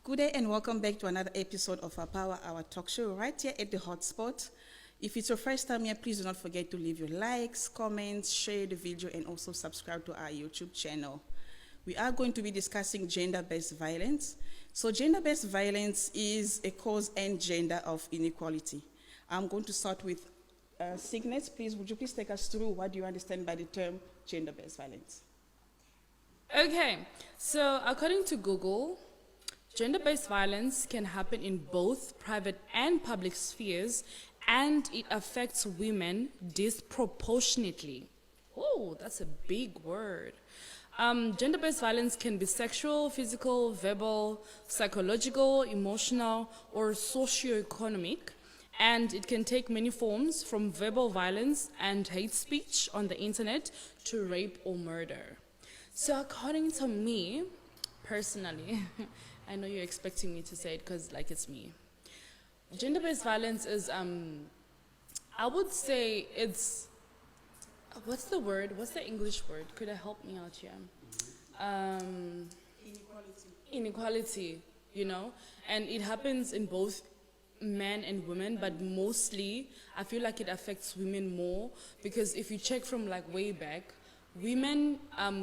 Good day and welcome back to another episode of our Power Hour talk show right here at the Hotspot. If it's your first time here, please do not forget to leave your likes, comments, share the video, and also subscribe to our YouTube channel. We are going to be discussing gender-based violence. So gender-based violence is a cause and gender of inequality. I'm going to start with Signet. Please, would you please take us through what do you understand by the term gender-based violence? Okay, so according to Google, gender-based violence can happen in both private and public spheres, and it affects women disproportionately. Oh, that's a big word. Gender-based violence can be sexual, physical, verbal, psychological, emotional, or socioeconomic, and it can take many forms from verbal violence and hate speech on the internet to rape or murder. So according to me, personally, I know you're expecting me to say it because like it's me. Gender-based violence is, I would say it's, what's the word? What's the English word? Could you help me out here? Inequality, you know? And it happens in both men and women, but mostly I feel like it affects women more because if you check from like way back, women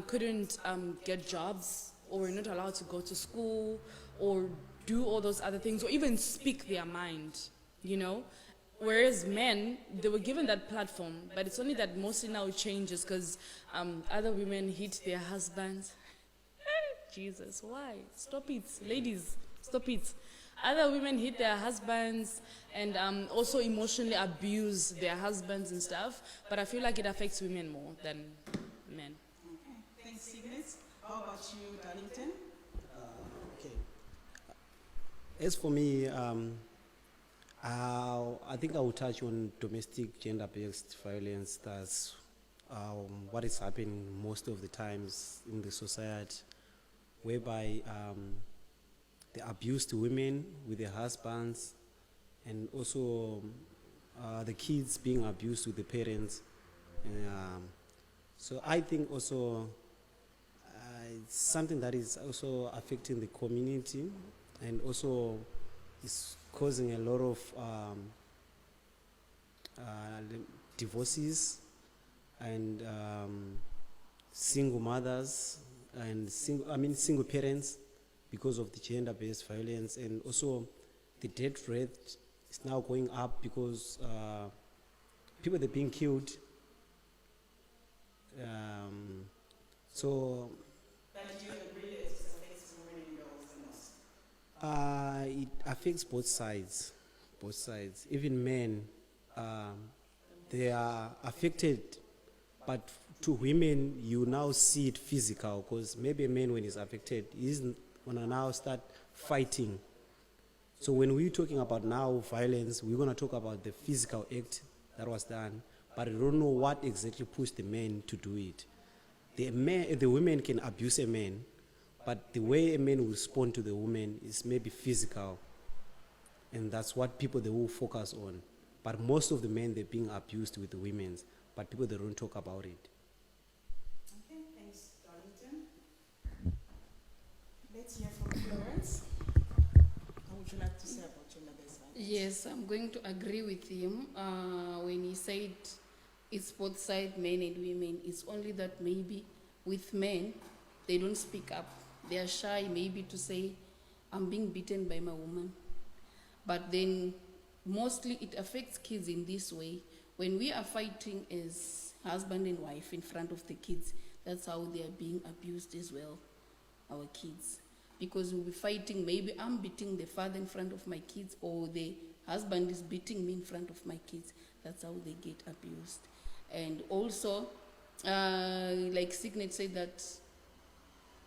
couldn't get jobs or were not allowed to go to school or do all those other things or even speak their mind, you know? Whereas men, they were given that platform, but it's only that mostly now it changes because other women hit their husbands. Jesus, why? Stop it. Ladies, stop it. Other women hit their husbands and also emotionally abuse their husbands and stuff, but I feel like it affects women more than men. Okay, thanks, Signet. How about you, Darlington? Okay. As for me, I think I will touch on domestic gender-based violence. That's what is happening most of the times in the society, whereby the abuse to women with their husbands, and also the kids being abused with the parents. So I think also it's something that is also affecting the community and also is causing a lot of divorces and single mothers and single parents because of the gender-based violence, and also the death rate is now going up because people are being killed. But do you agree that it affects women and girls the most? It affects both sides. Even men, they are affected, but to women, you now see it physical, because maybe a man, when he's affected, he's going to now start fighting. So when we're talking about now violence, we're going to talk about the physical act that was done, but I don't know what exactly pushed the men to do it. The women can abuse a man, but the way a man will respond to the woman is maybe physical, and that's what people, they will focus on. But most of the men, they're being abused with the women, but people, they don't talk about it. Okay, thanks, Darlington. Let's hear from Florence. What would you like to say about gender-based violence? Yes, I'm going to agree with him when he said it's both sides, men and women. It's only that maybe with men, they don't speak up. They are shy maybe to say, I'm being beaten by my woman. But then mostly it affects kids in this way. When we are fighting as husband and wife in front of the kids, that's how they are being abused as well, our kids. Because we'll be fighting, maybe I'm beating the father in front of my kids, or the husband is beating me in front of my kids. That's how they get abused. And also, like Signet said, that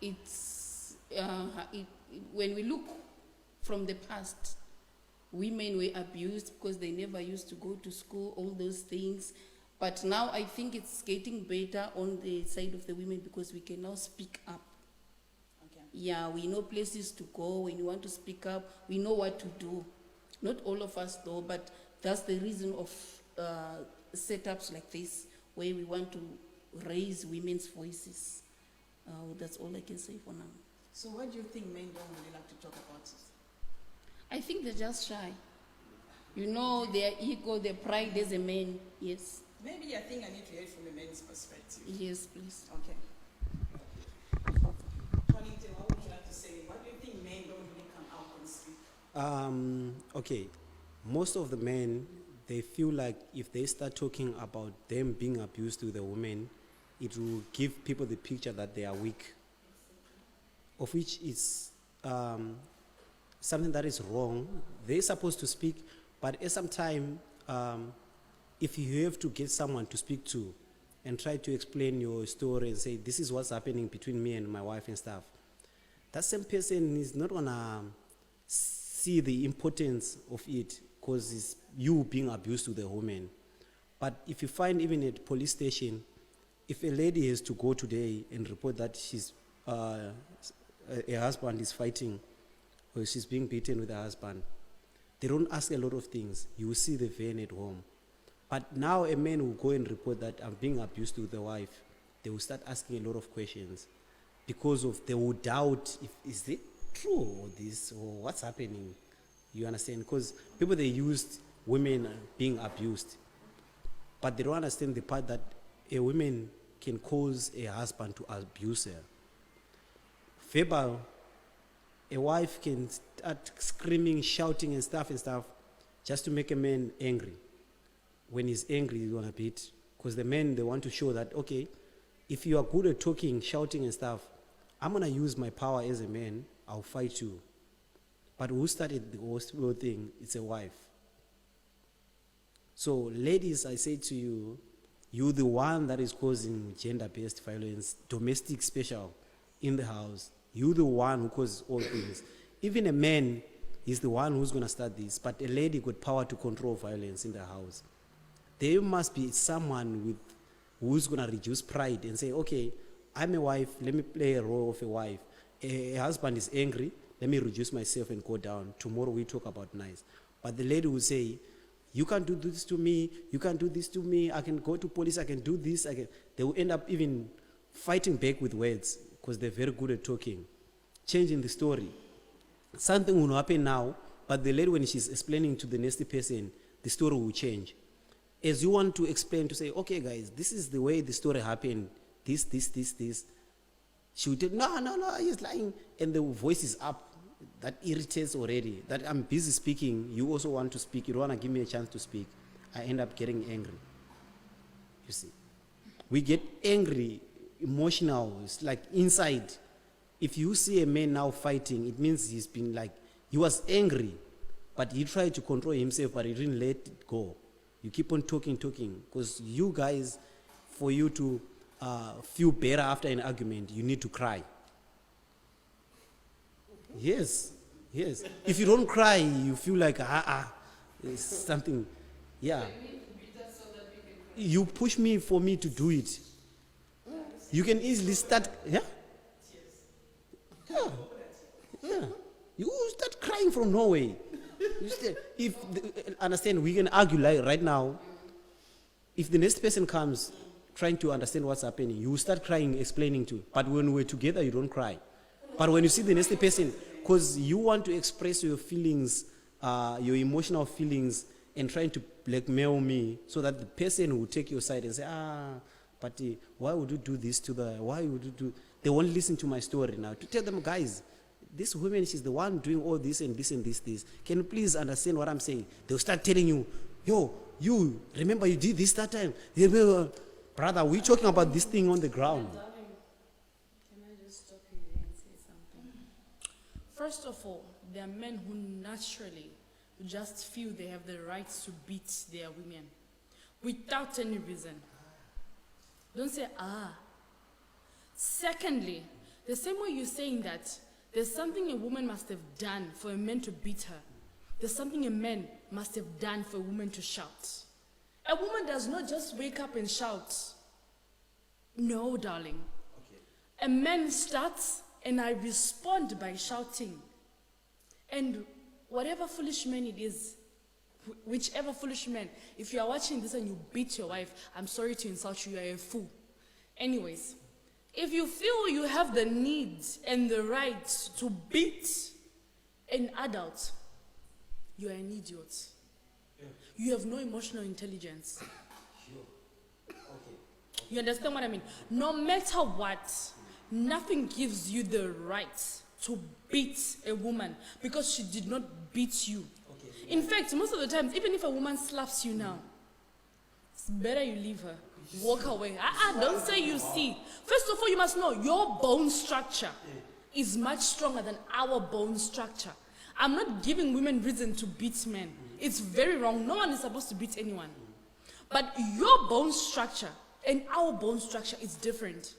it's when we look from the past, women were abused because they never used to go to school, all those things. But now I think it's getting better on the side of the women because we can now speak up. Okay. Yeah, we know places to go when you want to speak up. We know what to do. Not all of us though, but that's the reason of setups like this, where we want to raise women's voices. That's all I can say for now. So what do you think men don't really like to talk about? I think they're just shy. You know, their ego, their pride as a man. Yes. Maybe I think I need to hear it from a man's perspective. Yes, please. Okay. Tonite, what would you like to say? What do you think men don't really come out and speak? Okay, most of the men, they feel like if they start talking about them being abused to the women, it will give people the picture that they are weak, of which is something that is wrong. They're supposed to speak, but at some time, if you have to get someone to speak to and try to explain your story and say, this is what's happening between me and my wife and stuff, that same person is not gonna see the importance of it because it's you being abused to the woman. But if you find even at police station, if a lady has to go today and report that she's her husband is fighting or she's being beaten with her husband, they don't ask a lot of things. You will see the van at home. But now a man will go and report that I'm being abused to the wife. They will start asking a lot of questions because of they will doubt if is it true or this or what's happening. You understand? Because people, they used women being abused, but they don't understand the part that a woman can cause a husband to abuse her. Verbal, a wife can start screaming, shouting and stuff just to make a man angry. When he's angry, he's gonna beat. Because the men, they want to show that, okay, if you are good at talking, shouting and stuff, I'm gonna use my power as a man, I'll fight you. But who started the whole thing? It's a wife. So ladies, I say to you, you're the one that is causing gender-based violence, domestic special, in the house. You're the one who causes all things. Even a man is the one who's gonna start this, but a lady got power to control violence in the house. There must be someone who's gonna reduce pride and say, okay, I'm a wife, let me play a role of a wife. A husband is angry, let me reduce myself and go down. Tomorrow we talk about nice. But the lady will say, you can't do this to me, you can't do this to me, I can go to police, I can do this, They will end up even fighting back with words because they're very good at talking, changing the story. Something will happen now, but the lady, when she's explaining to the next person, the story will change. As you want to explain, to say, okay guys, this is the way the story happened, this. She would tell, no, he's lying. And the voice is up. That irritates already. That I'm busy speaking, you also want to speak, you don't want to give me a chance to speak. I end up getting angry. You see. We get angry, emotional, it's like inside. If you see a man now fighting, it means he's been like, he was angry, but he tried to control himself, but he didn't let it go. You keep on talking, because you guys, for you to feel better after an argument, you need to cry. Yes. If you don't cry, you feel like, there's something, yeah. You push me for me to do it. You can easily start, yeah? You start crying from nowhere. Understand, we can argue like right now. If the next person comes trying to understand what's happening, you will start crying, explaining to. But when we're together, you don't cry. But when you see the next person, because you want to express your feelings, your emotional feelings, and trying to blackmail me, so that the person will take your side and say, but why would you do this to why would you do? They won't listen to my story now. To tell them, guys, this woman, she's the one doing all this and this and this. Can you please understand what I'm saying? They'll start telling you, yo, you, remember you did this that time? Brother, we're talking about this thing on the ground. Darling, can I just stop you there and say something? First of all, there are men who naturally just feel they have the right to beat their women without any reason. Don't say, Secondly, the same way you're saying that there's something a woman must have done for a man to beat her, there's something a man must have done for a woman to shout. A woman does not just wake up and shout. No, darling. Okay. A man starts and I respond by shouting. And whatever foolish man it is, whichever foolish man, if you are watching this and you beat your wife, I'm sorry to insult you, you are a fool. Anyways, If you feel you have the need and the right to beat an adult, you are an idiot. You have no emotional intelligence. You understand what I mean? No matter what, nothing gives you the right to beat a woman because she did not beat you. In fact, most of the times, even if a woman slaps you now, it's better you leave her. Walk away. Don't say you see. First of all, you must know your bone structure is much stronger than our bone structure. I'm not giving women reason to beat men. It's very wrong. No one is supposed to beat anyone. But your bone structure and our bone structure is different.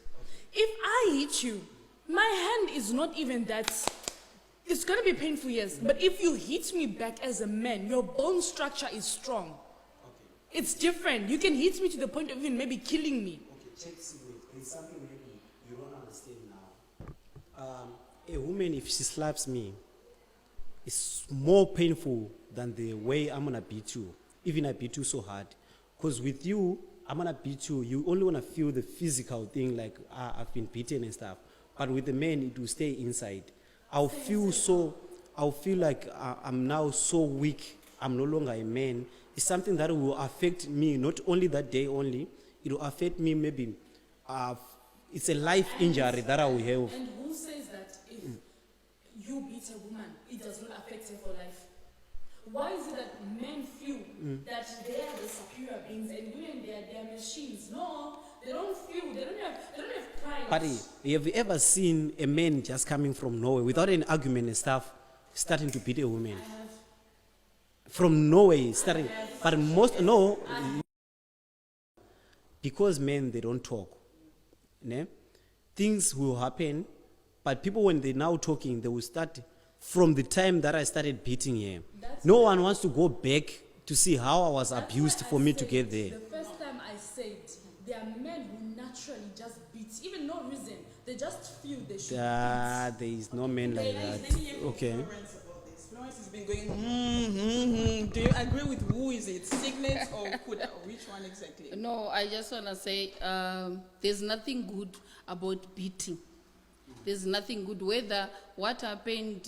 If I hit you, my hand is not even that. It's going to be painful, yes. But if you hit me back as a man, your bone structure is strong. It's different. You can hit me to the point of even maybe killing me. Okay, check it's something maybe you don't understand now. A woman, if she slaps me, it's more painful than the way I'm gonna beat you. Even I beat you so hard. Because with you, I'm gonna beat you. You only wanna feel the physical thing, like I've been beaten and stuff. But with the man, it will stay inside. I'll feel like I'm now so weak. I'm no longer a man. It's something that will affect me, not only that day only. It will affect me maybe. It's a life injury that I will have. And who says that if you beat a woman, it does not affect her for life? Why is it that men feel that they are the superior beings and women they are machines? No, they don't feel. They don't have pride. Buddy, have you ever seen a man just coming from nowhere without an argument and stuff, starting to beat a woman? I have. From nowhere, starting. But because men, they don't talk. Ne? Things will happen, but people, when they're now talking, they will start from the time that I started beating her. No one wants to go back to see how I was abused for me to get there. The first time I said, there are men who naturally just beat, even no reason. They just feel they should beat. There is no man like that. Okay. Florence has been going, Do you agree with who is it? Signet or Kuda? Or which one exactly? No, I just want to say there's nothing good about beating. There's nothing good. Whether what happened,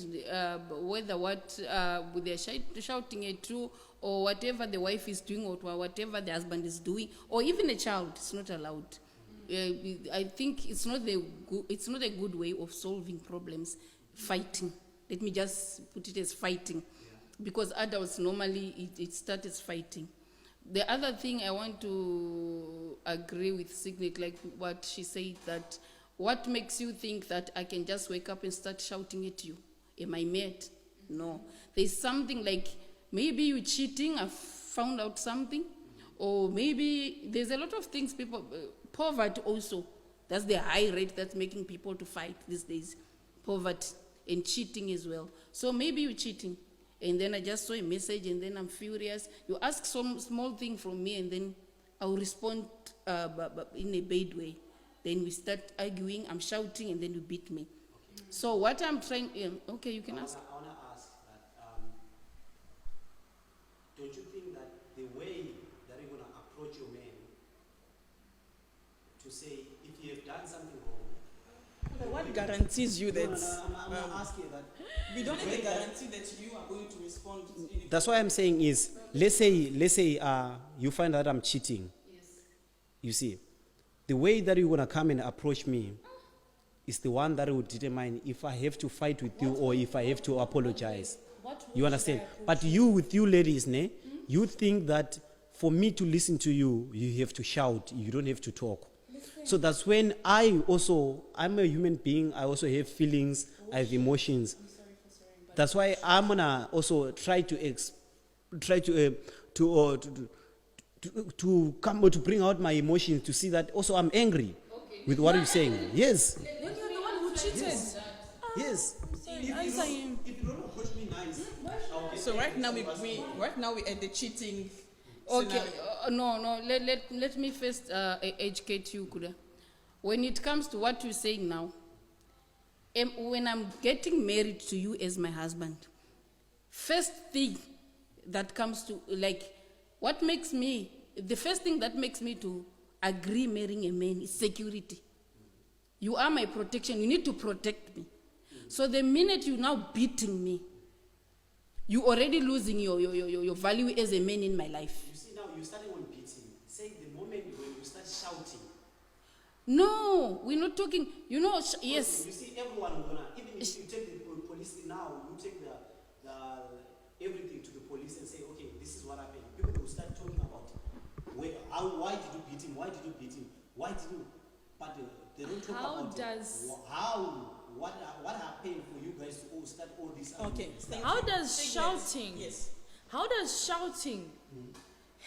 whether what they're shouting at you, or whatever the wife is doing, or whatever the husband is doing, or even a child, it's not allowed. I think it's not a good way of solving problems. Fighting. Let me just put it as fighting, because adults normally it starts as fighting. The other thing I want to agree with Signet, like what she said, that what makes you think that I can just wake up and start shouting at you? Am I mad? No. There's something like maybe you're cheating, I've found out something, or maybe there's a lot of things people, poverty also, that's the high rate that's making people to fight these days, poverty. And cheating as well. So maybe you're cheating, and then I just saw a message, and then I'm furious. You ask some small thing from me, and then I'll respond in a bad way. Then we start arguing, I'm shouting, and then you beat me. Okay. So what I'm trying, okay, you can ask. I want to ask that, don't you think that the way that you're going to approach your man to say, if you have done something wrong, what guarantees you that? I'm asking that. We don't have a guarantee that you are going to respond. That's why I'm saying is, let's say you find out I'm cheating. Yes. You see, the way that you're gonna come and approach me is the one that will determine if I have to fight with you or if I have to apologize. You understand? But with you ladies, ne, you think that for me to listen to you, you have to shout. You don't have to talk. So that's when I'm a human being. I also have feelings. I have emotions. That's why I'm gonna also try to come to bring out my emotions to see that also I'm angry with what you're saying. Yes. When you're the one who cheated. Yes. Answer him. If you don't approach me nice. So right now we at the cheating. Okay, no. Let me first educate you, Kuda. When it comes to what you're saying now, when I'm getting married to you as my husband, first thing that comes to, like, the first thing that makes me to agree marrying a man is security. You are my protection. You need to protect me. So the minute you're now beating me, you already losing your value as a man in my life. You see now, you're starting on beating. Say the moment when you start shouting. No, we're not talking, yes. You see everyone gonna, even if you take the police now, you take the everything to the police and say, okay, this is what happened. People will start talking about why did you beat him? Why did you beat him? Why did you? But they don't talk about what happened for you guys to all start all this. Okay. How does shouting? Yes. How does shouting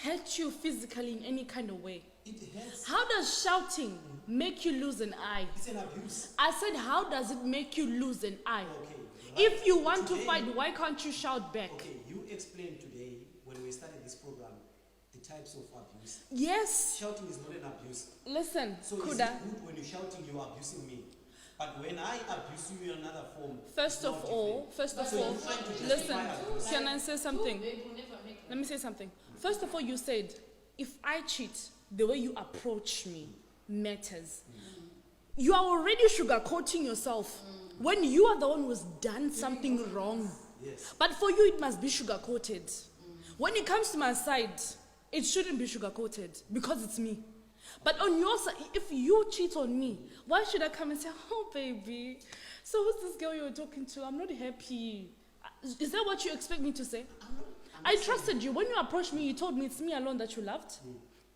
hurt you physically in any kind of way? It hurts. How does shouting make you lose an eye? It's an abuse. I said, how does it make you lose an eye? Okay. If you want Today- to fight, why can't you shout back? Okay, you explained today when we started this program the types of abuse. Yes. Shouting is not an abuse. Listen, So is Kuda. it good when you're shouting you're abusing me? But when I abuse you in another form, First it's of now all, different. you're trying to justify listen, abuse. can I say something? They will never make Let me say something. First of all, you said, if I cheat, the way you approach me matters. You are already sugarcoating yourself when you are the one who's done something wrong. Yes. But for you, it must be sugar-coated. When it comes to my side, it shouldn't be sugar-coated because it's me. But on your side, if you cheat on me, why should I come and say, oh, baby, so who's this girl you're talking to? I'm not happy. Is that what you expect me to say? I trusted you. When you approached me, you told me it's me alone that you loved.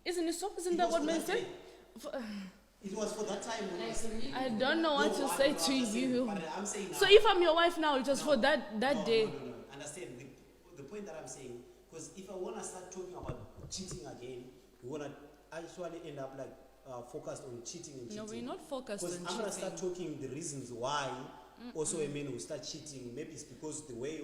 Isn't it so? Isn't It that was what for men that say? day. It was for that time when I said I don't know what to No, say I'm to just saying, you. but I'm saying now, So if I'm your wife now, it was for that no, day. No. Understand the point that I'm saying? Because if I want to start talking about cheating again, we want to actually end up like focused on cheating and cheating. No, we're not focused Because on I'm going to cheating. start talking the reasons why also a man will start cheating. Maybe it's because the way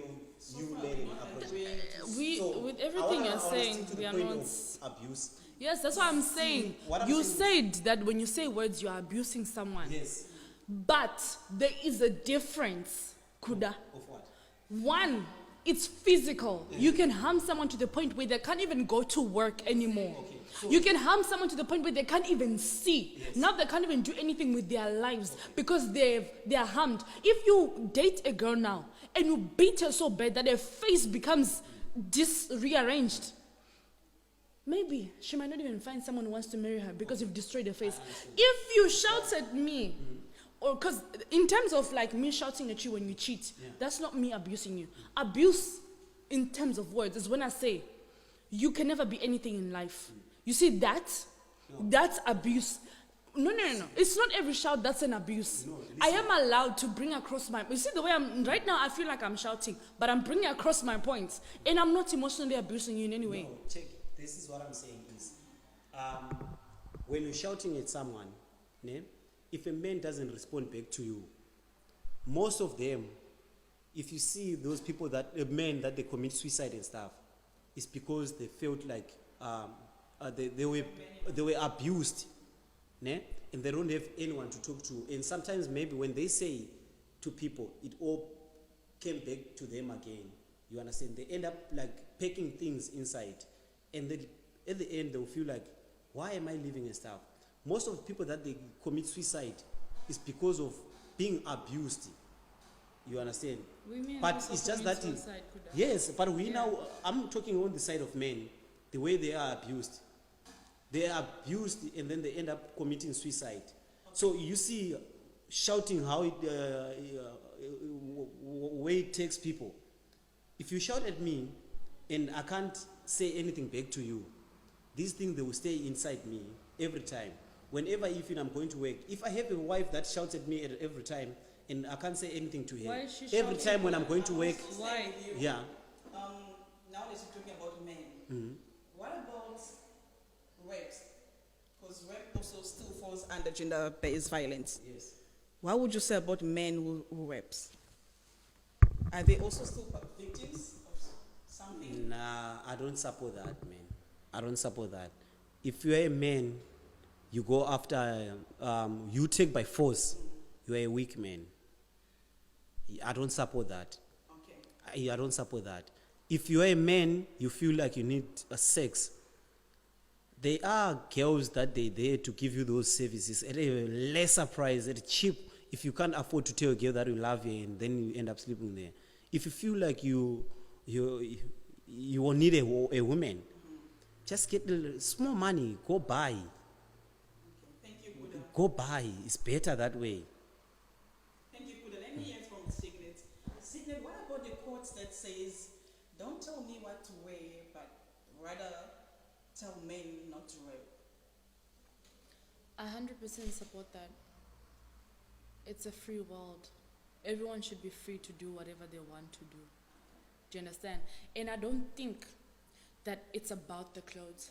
you let him approach. With everything you're saying, we are not. Abuse. Yes, that's what I'm saying. what I'm You saying said that when you say words, you are abusing someone. Yes. But there is a difference, Kuda. Of what? One, it's physical. You can harm someone to the point where they can't even go to work anymore. Okay, so- You can harm someone to the point where they can't even see. Yes. Now they can't even do anything with their lives because they are harmed. If you date a girl now and you beat her so bad that her face becomes rearranged, maybe she might not even find someone who wants to marry her because you've destroyed her face. If you shout at me, or because in terms of like me shouting at you when you cheat, that's not me abusing you. Abuse in terms of words is when I say, you can never be anything in life. You see that? That's abuse. No. It's not every shout that's an abuse. I am allowed to bring across my... You see the way I'm... Right now, I feel like I'm shouting, but I'm bringing across my points. And I'm not emotionally abusing you in any way. No, check. This is what I'm saying is, when you're shouting at someone, ne, if a man doesn't respond back to you, most of them, if you see those people men that they commit suicide and stuff, it's because they felt like they were abused, ne, and they don't have anyone to talk to. And sometimes maybe when they say to people, it all came back to them again. You understand? They end up like packing things inside. And then at the end, they'll feel like, why am I living and stuff? Most of the people that they commit suicide is because of being abused. You understand? Women But also it's just commit that, suicide, Kuda. yes, but now, I'm talking on the side of men, the way they are abused. They are abused and then they end up committing suicide. So you see, shouting how way it takes people. If you shout at me and I can't say anything back to you, these things, they will stay inside me every time. Whenever even I'm going to work, if I have a wife that shouts at me every time and I can't say anything to her, Why is she every shouting? time when I'm going to work, Why? yeah. Now that you're talking about men, what about rapes? Because rape also still falls under gender-based violence. Yes. What would you say about men who rapes? Are they also still victims of something? Nah, I don't support that, man. I don't support that. If you're a man, you go after, you take by force, you're a weak man. I don't support that. Okay. I don't support that. If you're a man, you feel like you need a sex, there are girls that they there to give you those services at a lesser price, at cheap. If you can't afford to tell a girl that you love her and then you end up sleeping there. If you feel like you will need a woman, just get the small money, go buy. Thank you, Buddha. Go buy. It's better that way. Thank you, Buddha. Let me hear from Signet. Signet, what about the quotes that says, don't tell me what to wear, but rather tell men not to wear? I 100% support that. It's a free world. Everyone should be free to do whatever they want to do. Do you understand? And I don't think that it's about the clothes.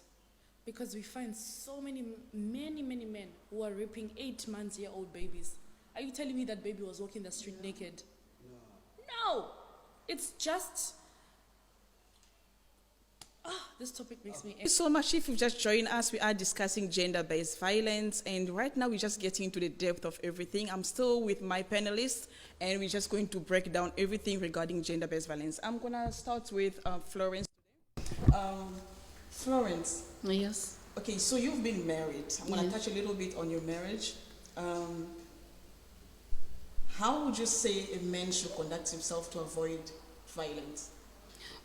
Because we find so many men who are raping 8-month-old babies. Are you telling me that baby was walking the street naked? No! It's just... this topic makes me... Thank you so much. If you've just joined us, we are discussing gender-based violence, and right now we're just getting into the depth of everything. I'm still with my panelists, and we're just going to break down everything regarding gender-based violence. I'm going to start with Florence. Florence. Yes. Okay, so you've been married. I'm going to Yes. touch a little bit on your marriage. How would you say a man should conduct himself to avoid violence?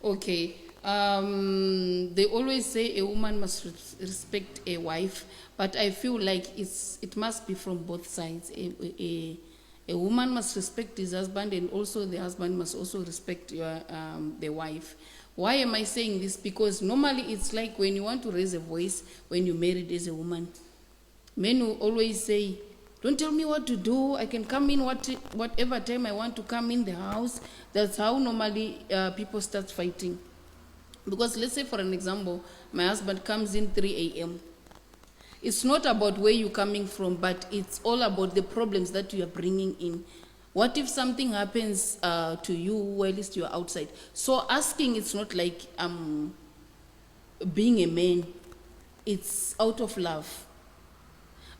Okay. They always say a woman must respect a wife, but I feel like it must be from both sides. A woman must respect his husband, and also the husband must also respect the wife. Why am I saying this? Because normally it's like when you want to raise a voice when you're married as a woman. Men will always say, don't tell me what to do. I can come in whatever time I want to come in the house. That's how normally people start fighting. Because let's say, for an example, my husband comes in 3 a.m. It's not about where you're coming from, but it's all about the problems that you are bringing in. What if something happens to you while you're outside? So asking, it's not like being a man. It's out of love.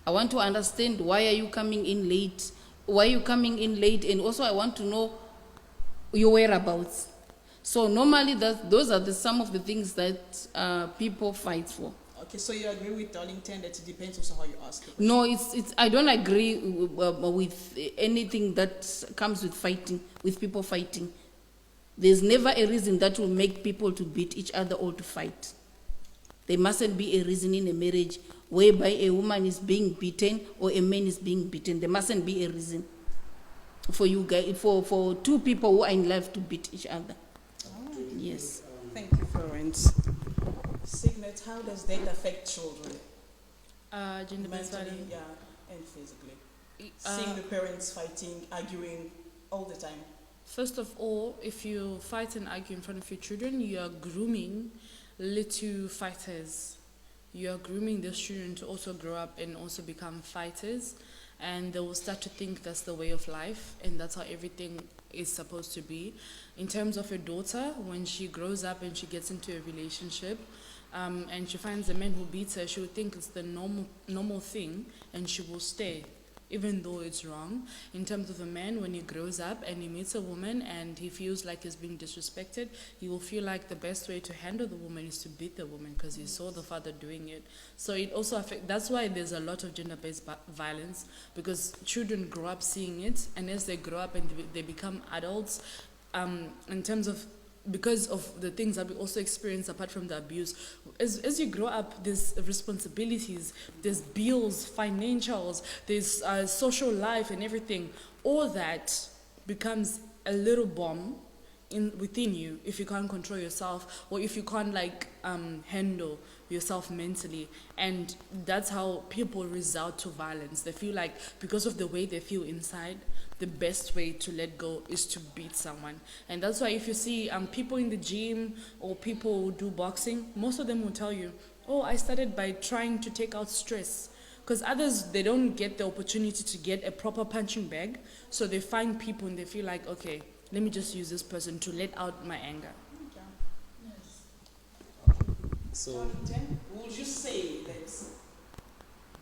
I want to understand, why are you coming in late? Why are you coming in late? And also I want to know your whereabouts. So normally those are some of the things that people fight for. Okay, so you agree with Darlington that it depends also how you ask it? No, it's. I don't agree with anything that comes with fighting, with people fighting. There's never a reason that will make people to beat each other or to fight. There mustn't be a reason in a marriage whereby a woman is being beaten or a man is being beaten. There mustn't be a reason for you guys, for two people who are in love to beat each other. Yes. Thank you, Florence. Signet, how does that affect children? Gender-based Mentally, violence. yeah, and physically. Seeing the parents fighting, arguing all the time. First of all, if you fight and argue in front of your children, you are grooming little fighters. You are grooming those children to also grow up and also become fighters, and they will start to think that's the way of life, and that's how everything is supposed to be. In terms of a daughter, when she grows up and she gets into a relationship, and she finds a man who beats her, she will think it's the normal thing, and she will stay, even though it's wrong. In terms of a man, when he grows up and he meets a woman and he feels like he's being disrespected, he will feel like the best way to handle the woman is to beat the woman because he saw the father doing it. So it also affects, that's why there's a lot of gender-based violence, because children grow up seeing it, and as they grow up and they become adults, in terms of, because of the things that we also experience apart from the abuse, as you grow up, there's responsibilities, there's bills, financials, there's social life and everything. All that becomes a little bomb within you if you can't control yourself, or if you can't handle yourself mentally. And that's how people resort to violence. They feel like, because of the way they feel inside, the best way to let go is to beat someone. And that's why if you see people in the gym or people who do boxing, most of them will tell you, oh, I started by trying to take out stress. Because others, they don't get the opportunity to get a proper punching bag, so they find people and they feel like, okay, let me just use this person to let out my anger. So, Darlington, would you say that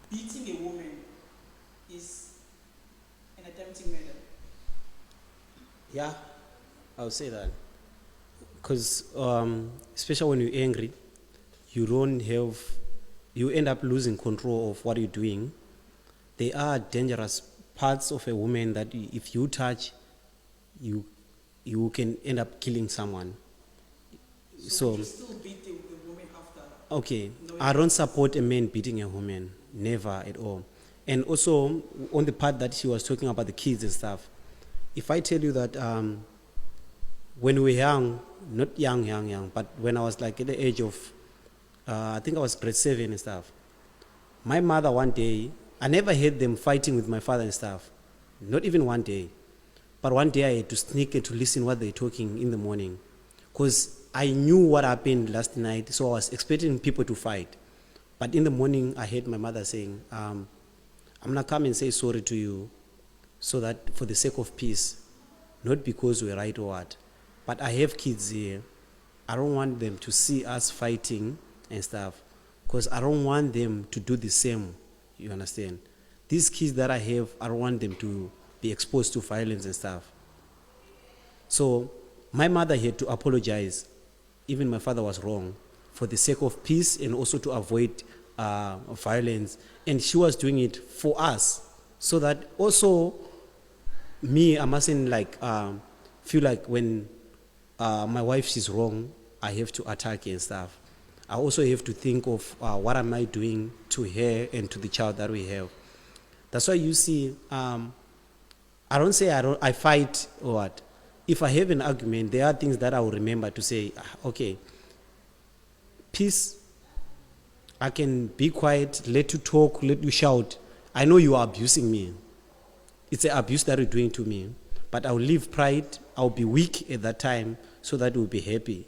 beating a woman is an attempting murder? yeah, I would say that. Because, especially when you're angry, you don't have you end up losing control of what you're doing. There are dangerous parts of a woman that if you touch, you can end up killing someone. So you still beat the woman after? okay, I don't support a man beating a woman, never at all. And also on the part that she was talking about the kids and stuff, if I tell you that when we were young, not young, but when I was like at the age of, I think I was grade 7 and stuff, my mother one day, I never heard them fighting with my father and stuff, not even one day. But one day I had to sneak and to listen what they're talking in the morning, because I knew what happened last night, so I was expecting people to fight. But in the morning, I heard my mother saying, I'm gonna come and say sorry to you, so that for the sake of peace, not because we're right or what. But I have kids here. I don't want them to see us fighting and stuff, because I don't want them to do the same, you understand? These kids that I have, I don't want them to be exposed to violence and stuff. So my mother had to apologize. Even my father was wrong, for the sake of peace and also to avoid violence. And she was doing it for us, so that also me, I mustn't like feel like when my wife is wrong, I have to attack her and stuff. I also have to think of what am I doing to her and to the child that we have. That's why you see, I don't say I fight or what. If I have an argument, there are things that I will remember to say, okay, peace, I can be quiet, let you talk, let you shout. I know you are abusing me. It's an abuse that you're doing to me. But I'll leave pride, I'll be weak at that time, so that you'll be happy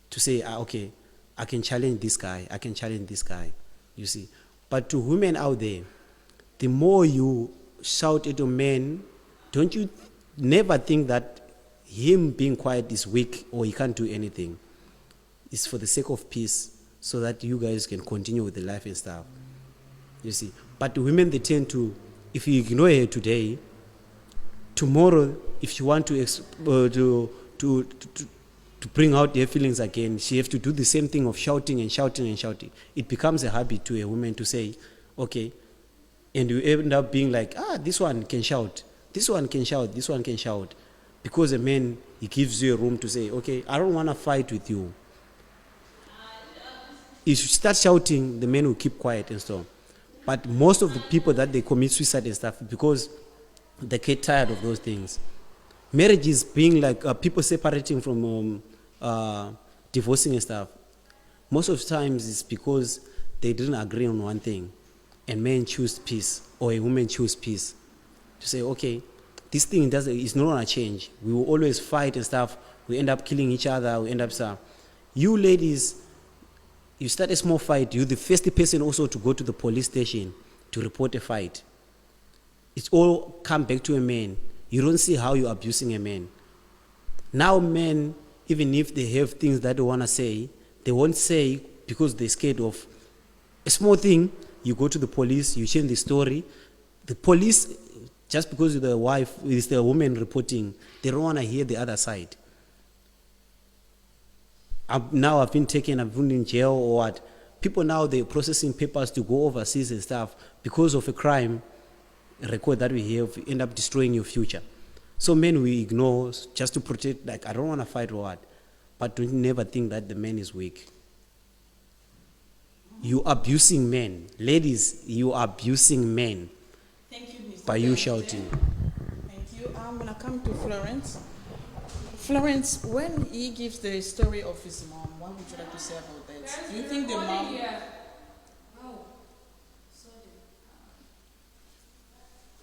to say, okay, I can challenge this guy, I can challenge this guy, you see. But to women out there, the more you shout at a man, don't you never think that him being quiet is weak or he can't do anything. It's for the sake of peace, so that you guys can continue with the life and stuff, you see. But the women, they tend to, if you ignore her today, tomorrow, if you want to bring out their feelings again, she has to do the same thing of shouting and shouting and shouting. It becomes a habit to a woman to say, okay, and you end up being like, this one can shout, this one can shout, this one can shout. Because a man, he gives you a room to say, okay, I don't want to fight with you. If you start shouting, the man will keep quiet and so on. But most of the people that they commit suicide and stuff, because they get tired of those things. Marriage is being like people separating from divorcing and stuff. Most of the times it's because they didn't agree on one thing, and men choose peace, or a woman choose peace. To say, okay, this thing is not gonna change. We will always fight and stuff. We end up killing each other. We end up stuff. You ladies, you start a small fight. You're the first person also to go to the police station to report a fight. It's all come back to a man. You don't see how you're abusing a man. Now men, even if they have things that they want to say, they won't say because they're scared of a small thing. You go to the police, you change the story. The police, just because you're the wife, is the woman reporting, they don't want to hear the other side. Now I've been taken, I've been in jail or what. People now, they're processing papers to go overseas and stuff because of a crime record that we have, end up destroying your future. So men we ignore just to protect, like, I don't want to fight or what. But don't never think that the man is weak. You abusing men. Ladies, you are abusing men. Thank you, Mr. By you shouting. Thank you. I'm going to come to Florence. Florence, when he gives the story of his mom, what would you like to say about that? Do you think the mom...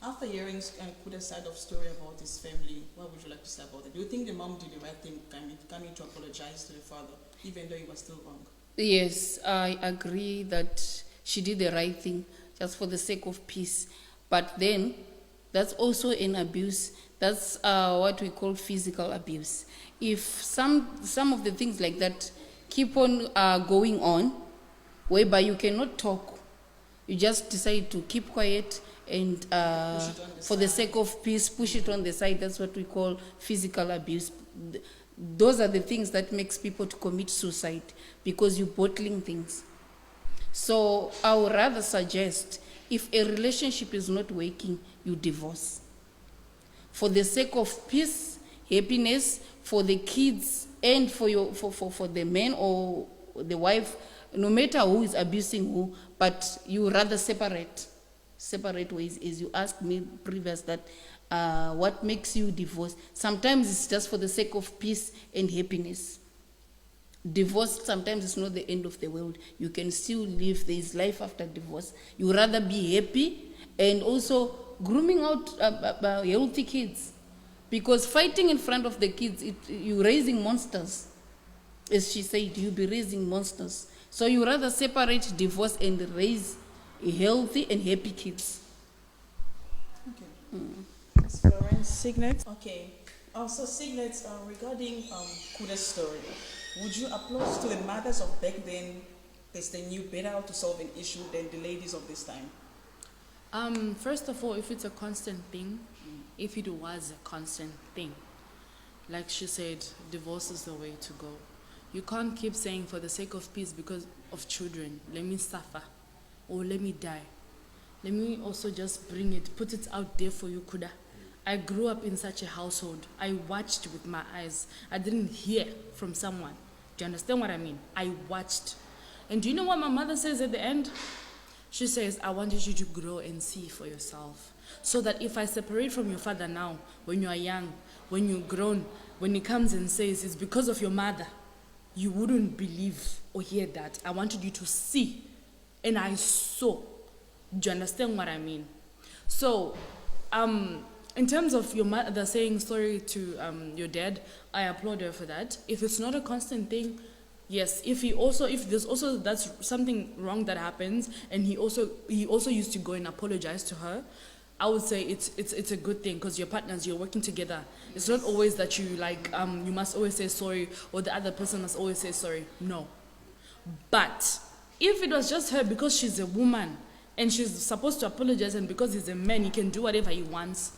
After hearing Kuda's side of story about his family, what would you like to say about it? Do you think the mom did the right thing coming to apologize to the father, even though he was still wrong? Yes, I agree that she did the right thing just for the sake of peace. But then, that's also an abuse. That's what we call physical abuse. If some of the things like that keep on going on, whereby you cannot talk, you just decide to keep quiet and for the sake of peace, push it on the side. That's what we call physical abuse. Those are the things that makes people to commit suicide, because you're bottling things. So I would rather suggest, if a relationship is not working, you divorce. For the sake of peace, happiness, for the kids, and for the man or the wife, no matter who is abusing who, but you rather separate ways. As you asked me previous that what makes you divorce? Sometimes it's just for the sake of peace and happiness. Divorce sometimes is not the end of the world. You can still live. There is life after divorce. You rather be happy and also grooming out healthy kids, because fighting in front of the kids, you're raising monsters. As she said, you'll be raising monsters. So you rather separate, divorce, and raise healthy and happy kids. Okay. Ms. Florence, Signet. Okay. Also, Signet, regarding Kuda's story, would you applaud to the mothers of back then as they knew better how to solve an issue than the ladies of this time? First of all, if it's a constant thing, if it was a constant thing, like she said, divorce is the way to go. You can't keep saying for the sake of peace, because of children, let me suffer or let me die. Let me also just bring it, put it out there for you, Kuda. I grew up in such a household. I watched with my eyes. I didn't hear from someone. Do you understand what I mean? I watched. And do you know what my mother says at the end? She says, I wanted you to grow and see for yourself. So that if I separate from your father now, when you are young, when you're grown, when he comes and says it's because of your mother, you wouldn't believe or hear that. I wanted you to see. And I saw. Do you understand what I mean? So, in terms of your mother saying sorry to your dad, I applaud her for that. If it's not a constant thing, yes. If there's also that's something wrong that happens, and he also used to go and apologize to her, I would say it's a good thing, because you're partners, you're working together. It's not always that you you must always say sorry, or the other person must always say sorry. No. But if it was just her because she's a woman and she's supposed to apologize, and because he's a man, he can do whatever he wants,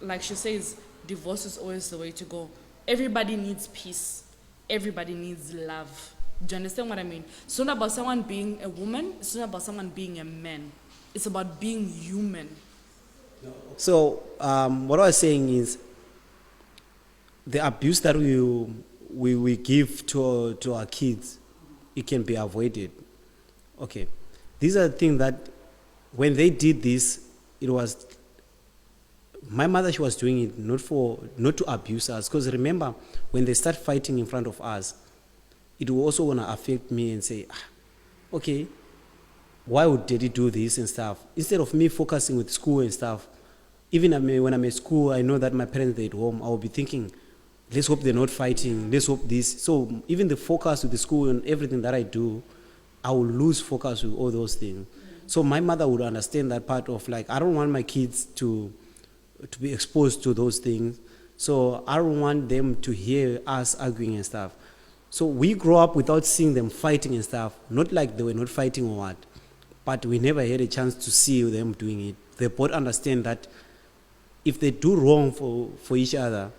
like she says, divorce is always the way to go. Everybody needs peace. Everybody needs love. Do you understand what I mean? It's not about someone being a woman. It's not about someone being a man. It's about being human. So what I was saying is, the abuse that we give to our kids, it can be avoided. Okay, these are the things that when they did this, it was my mother. She was doing it not to abuse us, because remember, when they start fighting in front of us, it will also want to affect me and say, okay, why would daddy do this and stuff? Instead of me focusing with school and stuff, even when I'm at school, I know that my parents are at home, I will be thinking, let's hope they're not fighting, let's hope this. So even the focus with the school and everything that I do, I will lose focus with all those things. So my mother would understand that part of, like, I don't want my kids to be exposed to those things. So I don't want them to hear us arguing and stuff. So we grow up without seeing them fighting and stuff. Not like they were not fighting or what, but we never had a chance to see them doing it. They both understand that if they do wrong for each other,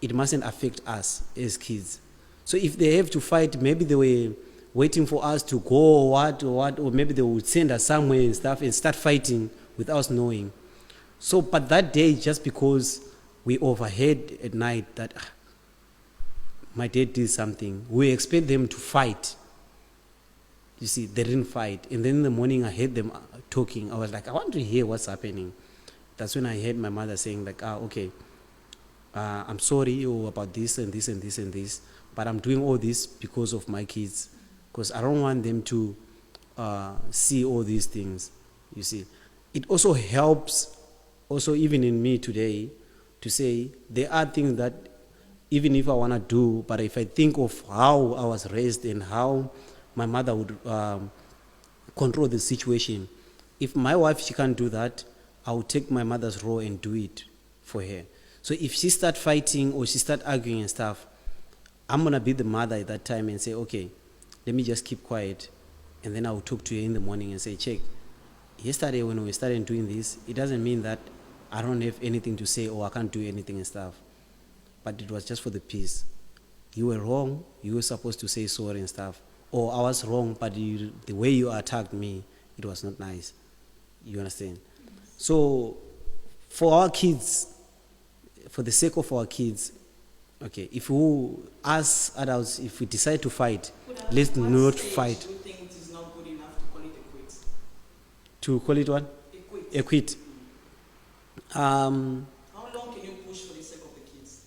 it mustn't affect us as kids. So if they have to fight, maybe they were waiting for us to go or what, or maybe they would send us somewhere and stuff and start fighting without us knowing. So, but that day, just because we overheard at night that my dad did something, we expect them to fight. You see, they didn't fight. And then in the morning, I heard them talking. I was like, I want to hear what's happening. That's when I heard my mother saying, like, okay, I'm sorry about this and this and this and this, but I'm doing all this because of my kids, because I don't want them to see all these things, you see. It also helps, also even in me today, to say there are things that even if I want to do, but if I think of how I was raised and how my mother would control the situation, if my wife, she can't do that, I will take my mother's role and do it for her. So if she start fighting or she start arguing and stuff, I'm going to be the mother at that time and say, okay, let me just keep quiet. And then I will talk to her in the morning and say, check, yesterday when we started doing this, it doesn't mean that I don't have anything to say or I can't do anything and stuff. But it was just for the peace. You were wrong. You were supposed to say sorry and stuff. or I was wrong, but the way you attacked me, it was not nice. You understand? So, for our kids, for the sake of our kids, okay, if we, as adults, if we decide to fight, let's not fight. Do you think it is not good enough to call it a quit? To call it what? A quit. A quit. How long can you push for the sake of the kids?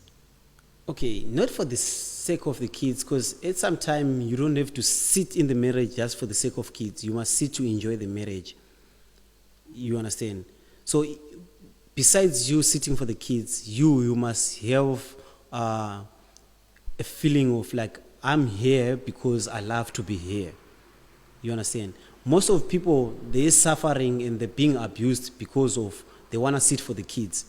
Okay, not for the sake of the kids, because at some time you don't have to sit in the marriage just for the sake of kids. You must sit to enjoy the marriage. You understand? So, besides you sitting for the kids, you must have a feeling of like, I'm here because I love to be here. You understand? Most of people, they're suffering and they're being abused because of they want to sit for the kids.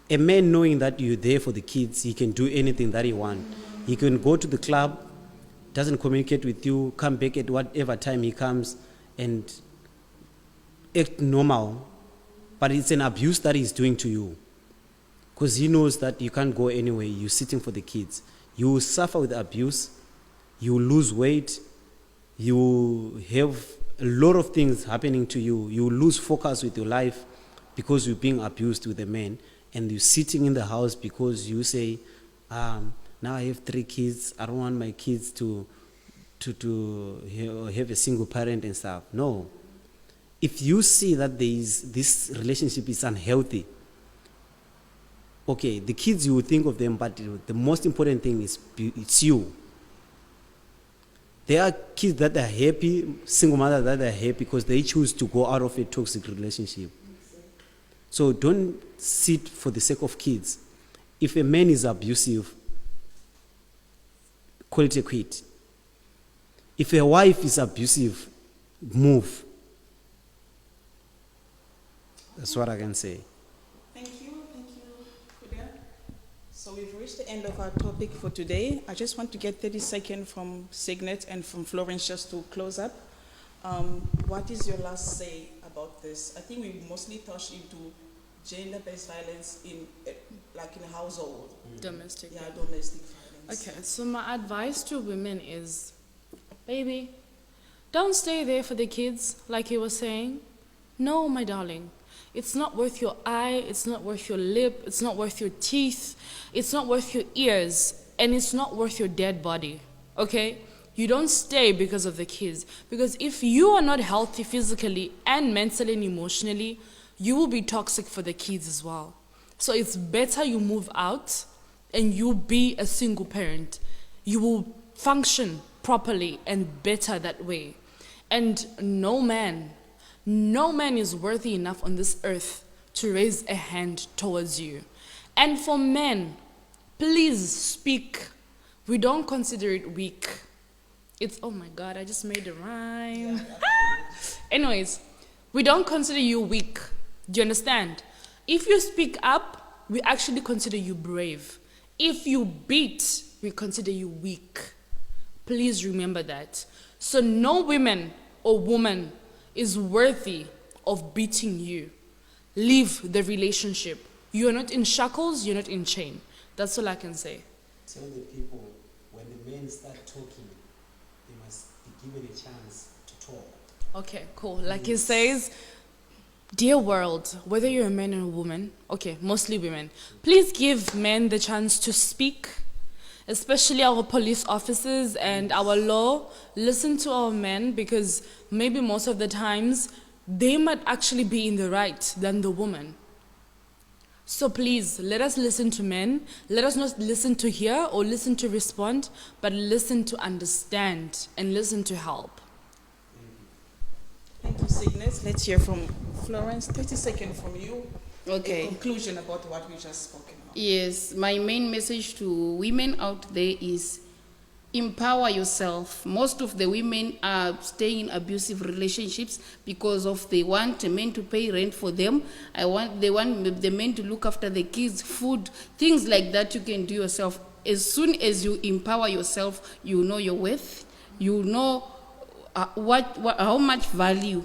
A man knowing that you're there for the kids, he can do anything that he wants. He can go to the club, doesn't communicate with you, come back at whatever time he comes and act normal. But it's an abuse that he's doing to you. Because he knows that you can't go anywhere, you're sitting for the kids. You will suffer with abuse, you will lose weight, you will have a lot of things happening to you. You will lose focus with your life because you're being abused with a man. And you're sitting in the house because you say, now I have 3 kids, I don't want my kids to have a single parent and stuff. No. If you see that this relationship is unhealthy, okay, the kids, you will think of them, but the most important thing is it's you. There are kids that are happy, single mothers that are happy because they choose to go out of a toxic relationship. So don't sit for the sake of kids. If a man is abusive, call it a quit. If a wife is abusive, move. That's what I can say. Thank you, Kuda. So we've reached the end of our topic for today. I just want to get 30 seconds from Signet and from Florence just to close up. What is your last say about this? I think we mostly touched into gender-based violence in a household. Domestic. Yeah, domestic violence. Okay, so my advice to women is, baby, don't stay there for the kids, like he was saying. No, my darling. It's not worth your eye, it's not worth your lip, it's not worth your teeth, it's not worth your ears, and it's not worth your dead body, okay? You don't stay because of the kids. Because if you are not healthy physically and mentally and emotionally, you will be toxic for the kids as well. So it's better you move out and you be a single parent. You will function properly and better that way. And no man is worthy enough on this earth to raise a hand towards you. And for men, please speak. We don't consider it weak. It's, oh my God, I just made a rhyme. Anyways, we don't consider you weak. Do you understand? If you speak up, we actually consider you brave. If you beat, we consider you weak. Please remember that. So no woman or woman is worthy of beating you. Leave the relationship. You're not in shackles, you're not in chain. That's all I can say. Tell the people, when the men start talking, they must be given a chance to talk. Okay, cool. Like he says, dear world, whether you're a man or a woman, okay, mostly women, please give men the chance to speak, especially our police officers and our law. Listen to our men, because maybe most of the times they might actually be in the right than the woman. So please, let us listen to men. Let us not listen to hear or listen to respond, but listen to understand and listen to help. Thank you, Signet. Let's hear from Florence. 30 seconds from you. Okay. A conclusion about what we just spoken about. Yes, my main message to women out there is empower yourself. Most of the women are staying in abusive relationships because of they want the men to pay rent for them. They want the men to look after the kids, food, things like that you can do yourself. As soon as you empower yourself, you know your worth, you know how much value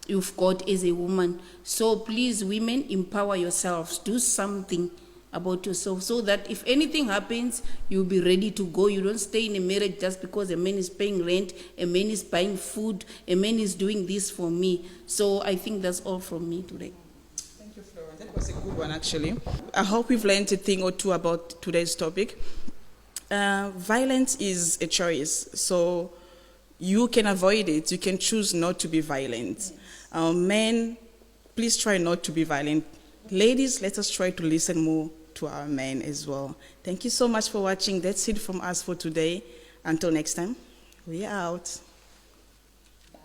you've got as a woman. So please, women, empower yourselves. Do something about yourself, so that if anything happens, you'll be ready to go. You don't stay in a marriage just because a man is paying rent, a man is buying food, a man is doing this for me. So I think that's all from me today. Thank you, Florence. That was a good one, actually. I hope we've learned a thing or two about today's topic. Violence is a choice, so you can avoid it. You can choose not to be violent. Men, please try not to be violent. Ladies, let us try to listen more to our men as well. Thank you so much for watching. That's it from us for today. Until next time, we are out. Bye.